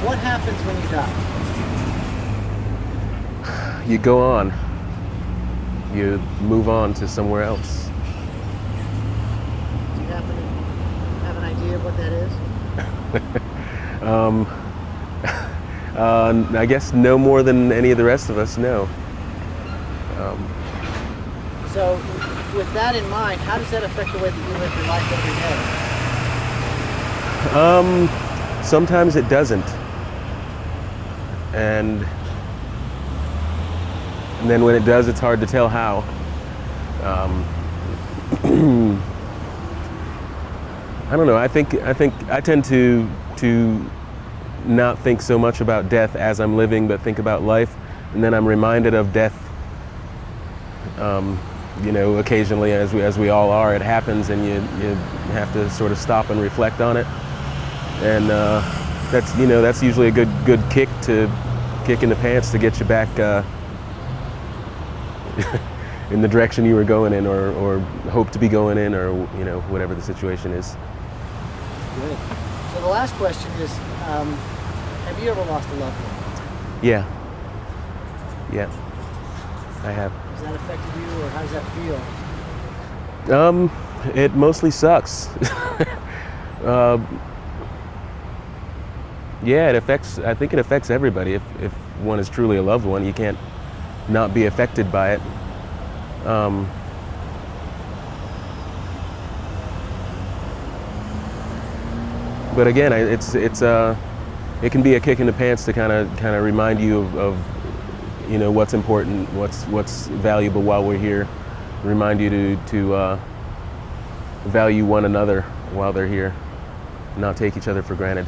What happens when you die? You go on. You move on to somewhere else. Do you happen to have an idea of what that is? I guess no more than any of the rest of us know. So, with that in mind, how does that affect the way that you live your life every day? Sometimes it doesn't. And then when it does, it's hard to tell how. I don't know. I think I tend to not think so much about death as I'm living, but think about life, and then I'm reminded of death. Occasionally, as we all are, it happens, and you have to sort of stop and reflect on it. And that's usually a good kick in the pants to get you back in the direction you were going in, or hope to be going in, or whatever the situation is. Good. So the last question is, have you ever lost a loved one? Yeah, I have. Has that affected you, or how does that feel? It mostly sucks. Yeah, I think it affects everybody. If one is truly a loved one, you can't not be affected by it. But again, it can be a kick in the pants to kind of remind you of what's important, what's valuable while we're here. Remind you to value one another while they're here, not take each other for granted.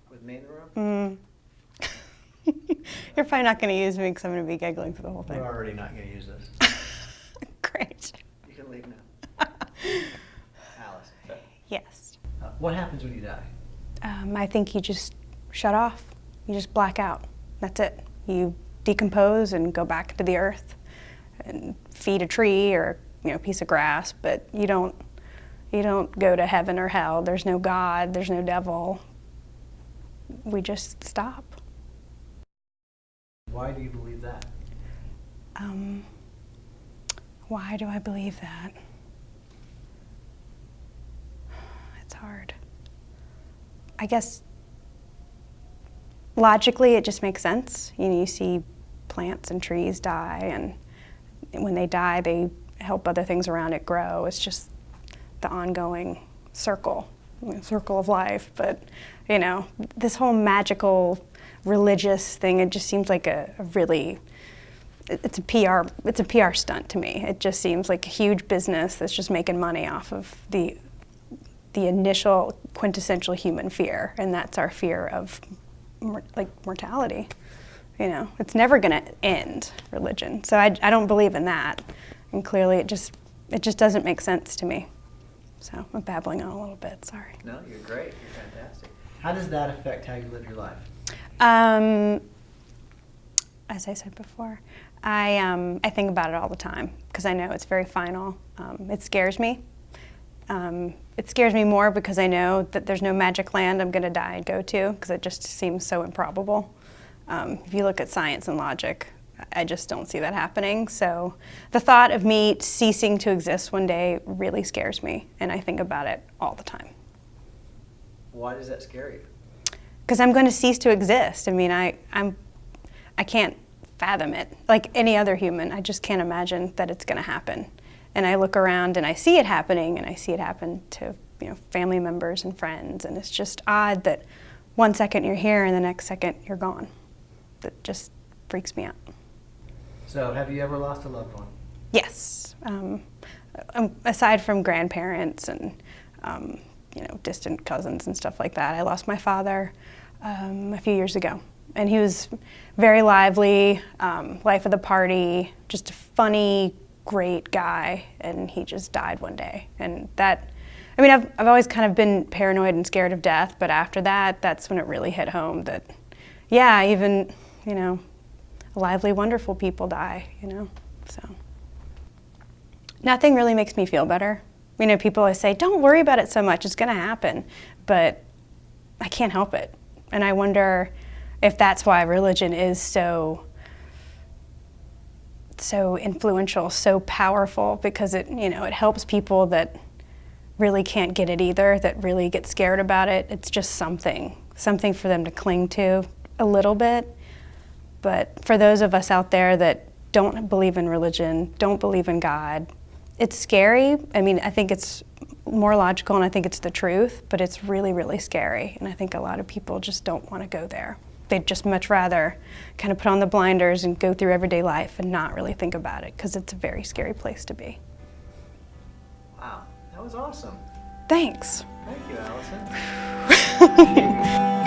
With me in the room? You're probably not going to use me because I'm going to be giggling through the whole thing. We're already not going to use this. Great. You can leave now. Alice. Yes. What happens when you die? I think you just shut off. You just black out. That's it. You decompose and go back to the earth and feed a tree or a piece of grass, but you don't go to heaven or hell. There's no God, there's no devil. We just stop. Why do you believe that? Why do I believe that? It's hard. I guess logically it just makes sense. You see plants and trees die, and when they die, they help other things around it grow. It's just the ongoing circle of life. But this whole magical religious thing, it just seems like a really, it's a PR stunt to me. It just seems like a huge business that's just making money off of the initial quintessential human fear, and that's our fear of mortality. It's never going to end, religion. So I don't believe in that, and clearly it just doesn't make sense to me. So I'm babbling on a little bit. Sorry. No, you're great. You're fantastic. How does that affect how you live your life? As I said before, I think about it all the time because I know it's very final. It scares me. It scares me more because I know that there's no magic land I'm going to die and go to, because it just seems so improbable. If you look at science and logic, I just don't see that happening. So the thought of me ceasing to exist one day really scares me, and I think about it all the time. Why does that scare you? Because I'm going to cease to exist. I mean, I can't fathom it. Like any other human, I just can't imagine that it's going to happen. And I look around and I see it happening, and I see it happen to family members and friends, and it's just odd that one second you're here and the next second you're gone. That just freaks me out. So have you ever lost a loved one? Yes. Aside from grandparents and distant cousins and stuff like that, I lost my father a few years ago. And he was very lively, life of the party, just a funny, great guy, and he just died one day. And that, I mean, I've always kind of been paranoid and scared of death, but after that, that's when it really hit home that, yeah, even, you know, lively, wonderful people die, you know, so. Nothing really makes me feel better. You know, people always say, don't worry about it so much, it's gonna happen, but I can't help it. And I wonder if that's why religion is so influential, so powerful, because it, you know, it helps people that really can't get it either, that really get scared about it. It's just something for them to cling to a little bit. But for those of us out there that don't believe in religion, don't believe in God, it's scary. I mean, I think it's more logical and I think it's the truth, but it's really, really scary. And I think a lot of people just don't want to go there. They'd just much rather kind of put on the blinders and go through everyday life and not really think about it, because it's a very scary place to be. Wow, that was awesome. Thanks. Thank you, Alyson.